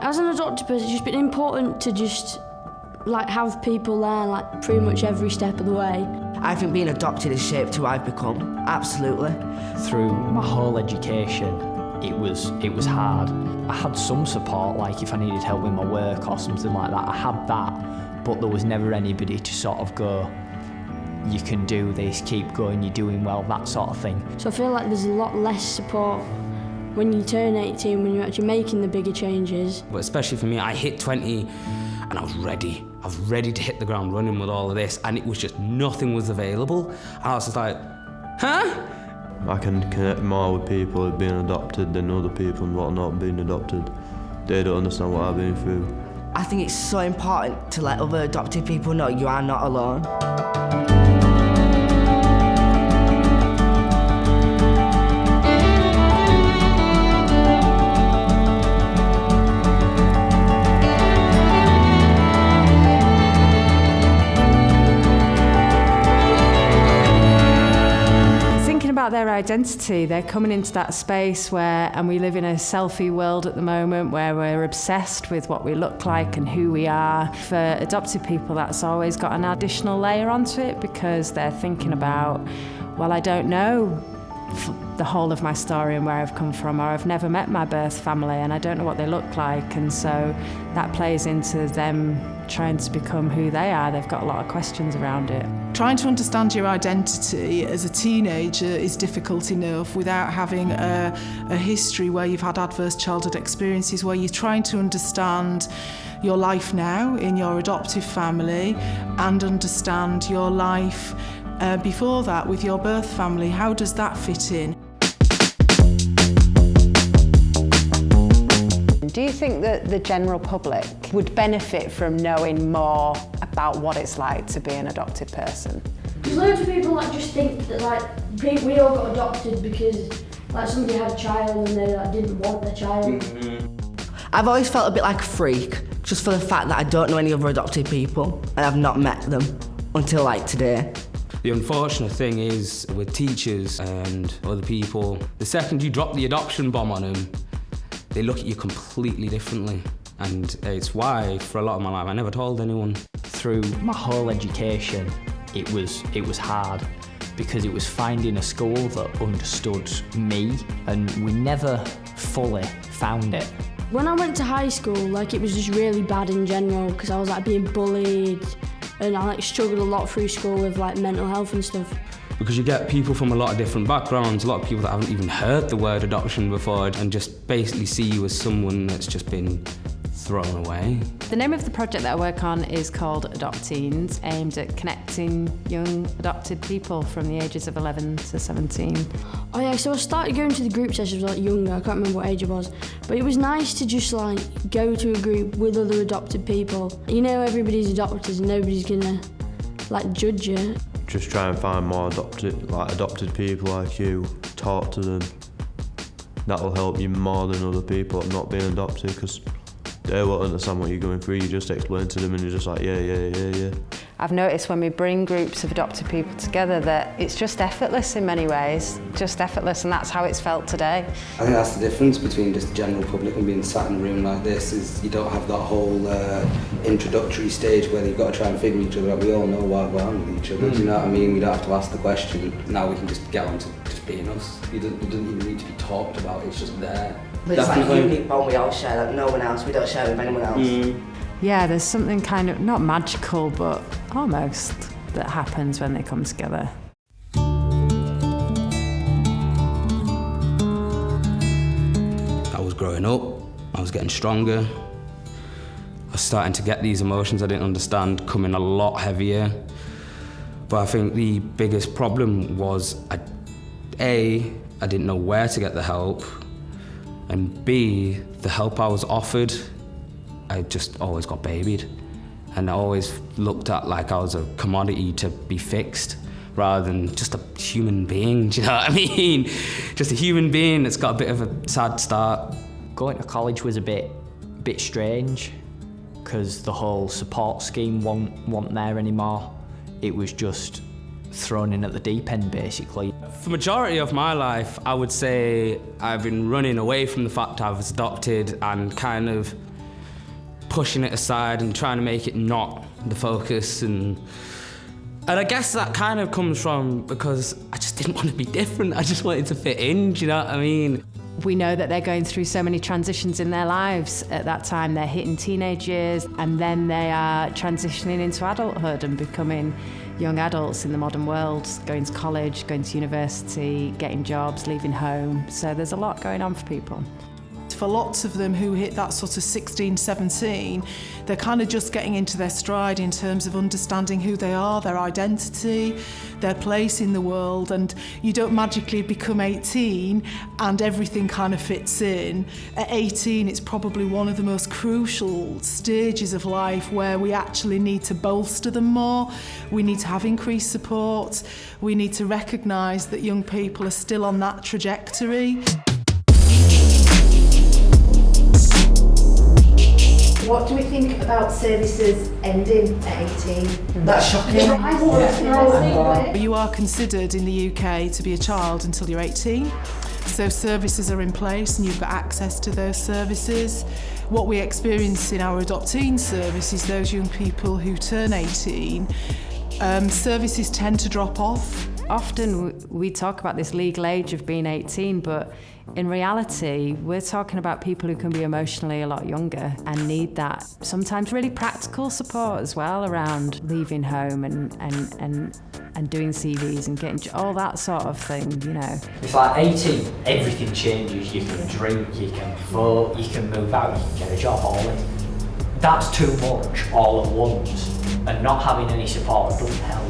As an adopted person, it's just been important to just like have people there like pretty much every step of the way. I think being adopted has shaped who I've become, absolutely. Through my whole education, it was hard. I had some support, like if I needed help with my work or something like that, I had that, but there was never anybody to sort of go, you can do this, keep going, you're doing well, that sort of thing. So I feel like there's a lot less support when you turn 18, when you're actually making the bigger changes. But especially for me, I hit 20 and I was ready. I was ready to hit the ground running with all of this, and it was just nothing was available. And I was just like, huh? I can connect more with people who've been adopted than other people and what not being adopted. They don't understand what I've been through. I think it's so important to let other adopted people know you are not alone. About their identity, they're coming into that space where, and we live in a selfie world at the moment where we're obsessed with what we look like and who we are. For adopted people, that's always got an additional layer onto it because they're thinking about, well, I don't know the whole of my story and where I've come from, or I've never met my birth family and I don't know what they look like, and so that plays into them trying to become who they are. They've got a lot of questions around it. Trying to understand your identity as a teenager is difficult enough without having a history where you've had adverse childhood experiences, where you're trying to understand your life now in your adoptive family and understand your life before that with your birth family. How does that fit in? Do you think that the general public would benefit from knowing more about what it's like to be an adopted person? Because loads of people like just think that like we all got adopted because like somebody had a child and they like didn't want their child. Mm-hmm. I've always felt a bit like a freak, just for the fact that I don't know any other adopted people and I've not met them until like today. The unfortunate thing is with teachers and other people, the second you drop the adoption bomb on them, they look at you completely differently. And it's why, for a lot of my life, I never told anyone. Through my whole education, it was hard because it was finding a school that understood me, and we never fully found it. When I went to high school, like it was just really bad in general because I was like being bullied and I like struggled a lot through school with like mental health and stuff. Because you get people from a lot of different backgrounds, a lot of people that haven't even heard the word adoption before, and just basically see you as someone that's just been thrown away. The name of the project that I work on is called Adopteens, aimed at connecting young adopted people from the ages of 11 to 17. Oh yeah, so I started going to the group sessions like younger, I can't remember what age I was, but it was nice to just like go to a group with other adopted people. You know everybody's adopted and nobody's gonna like judge you. Just try and find more adopted people like you, talk to them. That'll help you more than other people not being adopted, because they won't understand what you're going through. You just explain to them and you're just like, yeah. I've noticed when we bring groups of adopted people together that it's just effortless in many ways, just effortless, and that's how it's felt today. I think that's the difference between just the general public and being sat in a room like this, is you don't have that whole introductory stage where you've got to try and figure each other out. We all know why we're on with each other, do you know what I mean? We don't have to ask the question. Now we can just get on to just being us. It doesn't even need to be talked about, it's just there. But it's like a unique bond we all share, like no one else, we don't share with anyone else. Yeah, there's something kind of, not magical, but almost, that happens when they come together. I was growing up, I was getting stronger. I was starting to get these emotions I didn't understand coming a lot heavier. But I think the biggest problem was, I didn't know where to get the help, and B, the help I was offered, I just always got babied. And I always looked at like I was a commodity to be fixed rather than just a human being, do you know what I mean? Just a human being that's got a bit of a sad start. Going to college was a bit strange because the whole support scheme wasn't there anymore. It was just thrown in at the deep end, basically. For the majority of my life, I would say I've been running away from the fact I was adopted and kind of pushing it aside and trying to make it not the focus. And I guess that kind of comes from because I just didn't want to be different. I just wanted to fit in, do you know what I mean? We know that they're going through so many transitions in their lives at that time. They're hitting teenage years and then they are transitioning into adulthood and becoming young adults in the modern world, going to college, going to university, getting jobs, leaving home. So there's a lot going on for people. For lots of them who hit that sort of 16, 17, they're kind of just getting into their stride in terms of understanding who they are, their identity, their place in the world, and you don't magically become 18 and everything kind of fits in. At 18, it's probably one of the most crucial stages of life where we actually need to bolster them more. We need to have increased support. We need to recognise that young people are still on that trajectory. What do we think about services ending at 18? That's shocking. You are considered in the UK to be a child until you're 18. So services are in place and you've got access to those services. What we experience in our Adopteens service is those young people who turn 18, services tend to drop off. Often we talk about this legal age of being 18, but in reality, we're talking about people who can be emotionally a lot younger and need that sometimes really practical support as well around leaving home and doing CVs and getting all that sort of thing, you know. It's like 18, everything changes. You can drink, you can vote, you can move out, you can get a job, all in. That's too much all at once, and not having any support doesn't help.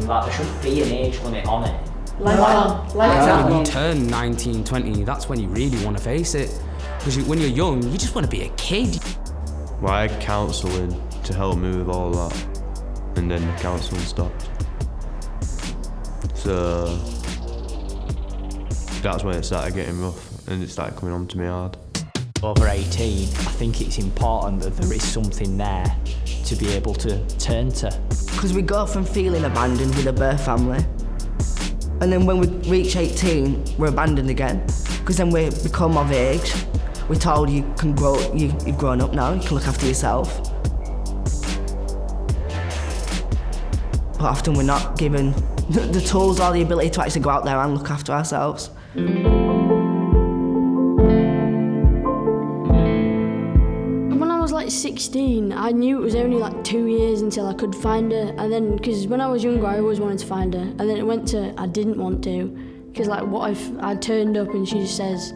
Like, there shouldn't be an age limit on it. When you turn 19, 20, that's when you really want to face it. Because when you're young, you just want to be a kid. Well, I had counselling to help me with all that, and then the counselling stopped. So that's when it started getting rough, and it started coming on to me hard. Over 18, I think it's important that there is something there to be able to turn to. Because we go from feeling abandoned with a birth family, and then when we reach 18, we're abandoned again. Because then we become of age. We're told you can grow, you've grown up now, you can look after yourself. But often we're not given the tools or the ability to actually go out there and look after ourselves. When I was like 16, I knew it was only like 2 years until I could find her. And then, because when I was younger, I always wanted to find her. And then it went to, I didn't want to. Because like, what if I turned up and she just says,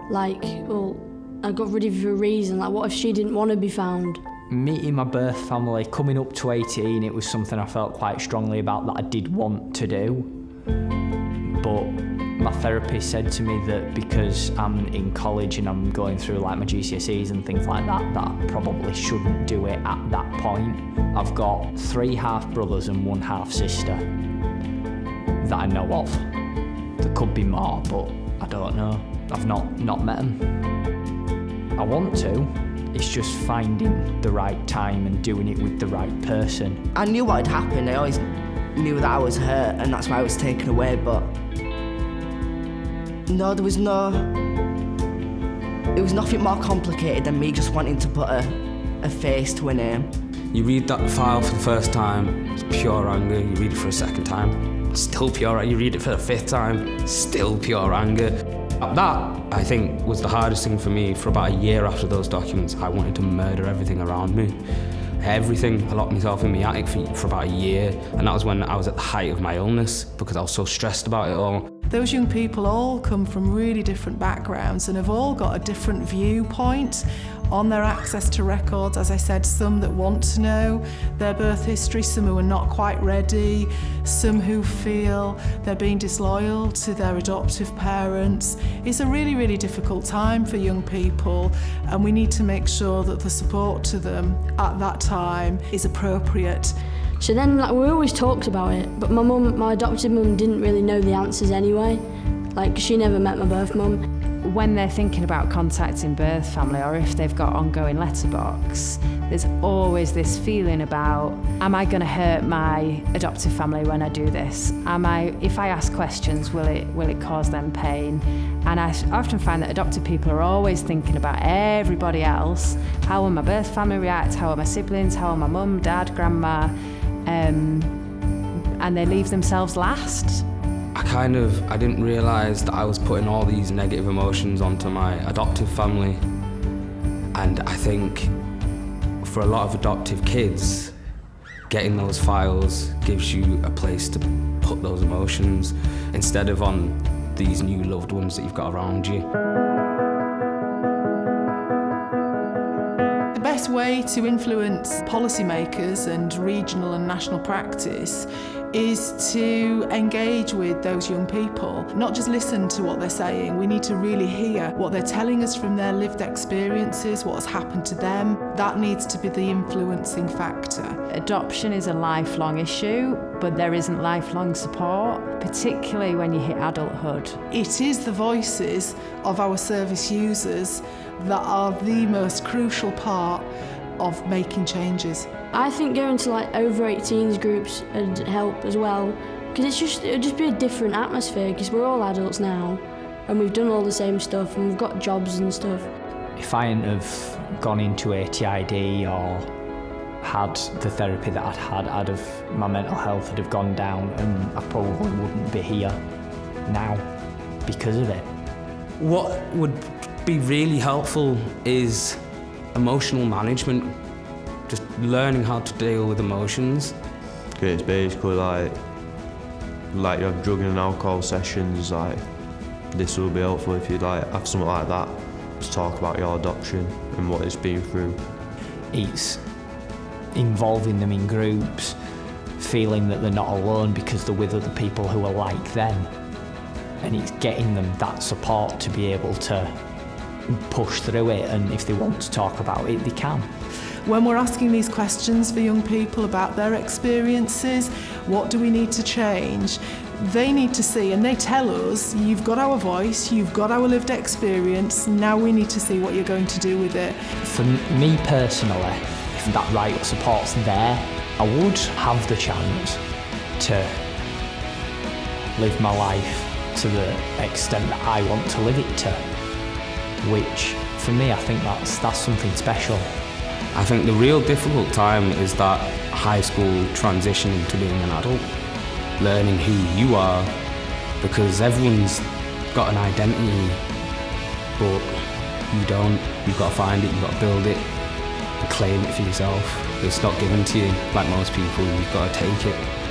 like, well, I got rid of you for a reason. Like, what if she didn't want to be found? Meeting my birth family, coming up to 18, it was something I felt quite strongly about that I did want to do. But my therapist said to me that because I'm in college and I'm going through like my GCSEs and things like that, that I probably shouldn't do it at that point. I've got 3 half-brothers and 1 half-sister that I know of. There could be more, but I don't know. I've not met them. I want to. It's just finding the right time and doing it with the right person. I knew what had happened. I always knew that I was hurt and that's why I was taken away, but no, there was nothing more complicated than me just wanting to put a face to a name. You read that file for the first time, it's pure anger. You read it for a second time, still pure anger. You read it for the 5th time, still pure anger. That, I think, was the hardest thing for me. For about a year after those documents, I wanted to murder everything around me. Everything. I locked myself in my attic for about a year, and that was when I was at the height of my illness because I was so stressed about it all. Those young people all come from really different backgrounds and have all got a different viewpoint on their access to records. As I said, some that want to know their birth history, some who are not quite ready, some who feel they're being disloyal to their adoptive parents. It's a really, really difficult time for young people, and we need to make sure that the support to them at that time is appropriate. So then, like, we always talked about it, but my adopted mum didn't really know the answers anyway. Like, she never met my birth mum. when they're thinking about contacting birth family, or if they've got ongoing letterbox, there's always this feeling about, am I going to hurt my adoptive family when I do this? If I ask questions, will it cause them pain? And I often find that adopted people are always thinking about everybody else. How will my birth family react? How will my siblings? How will my mum, dad, grandma? And they leave themselves last. I didn't realise that I was putting all these negative emotions onto my adoptive family. And I think for a lot of adoptive kids, getting those files gives you a place to put those emotions instead of on these new loved ones that you've got around you. The best way to influence policymakers and regional and national practice is to engage with those young people, not just listen to what they're saying. We need to really hear what they're telling us from their lived experiences, what has happened to them. That needs to be the influencing factor. Adoption is a lifelong issue, but there isn't lifelong support, particularly when you hit adulthood. It is the voices of our service users that are the most crucial part of making changes. I think going to like over 18s groups would help as well, because it would just be a different atmosphere, because we're all adults now and we've done all the same stuff and we've got jobs and stuff. If I hadn't have gone into ATID or had the therapy that I'd have, my mental health would have gone down, and I probably wouldn't be here now because of it. What would be really helpful is emotional management, just learning how to deal with emotions. Okay, it's basically like you have drug and alcohol sessions, like this will be helpful if you like have something like that to talk about your adoption and what it's been through. It's involving them in groups, feeling that they're not alone because they're with other people who are like them, and it's getting them that support to be able to push through it, and if they want to talk about it, they can. When we're asking these questions for young people about their experiences, what do we need to change? They need to see, and they tell us, you've got our voice, you've got our lived experience, now we need to see what you're going to do with it. For me personally, if that right support's there, I would have the chance to live my life to the extent that I want to live it to, which for me, I think that's something special. I think the real difficult time is that high school transition into being an adult, learning who you are, because everyone's got an identity, but you don't. You've got to find it, you've got to build it and claim it for yourself. It's not given to you like most people, you've got to take it.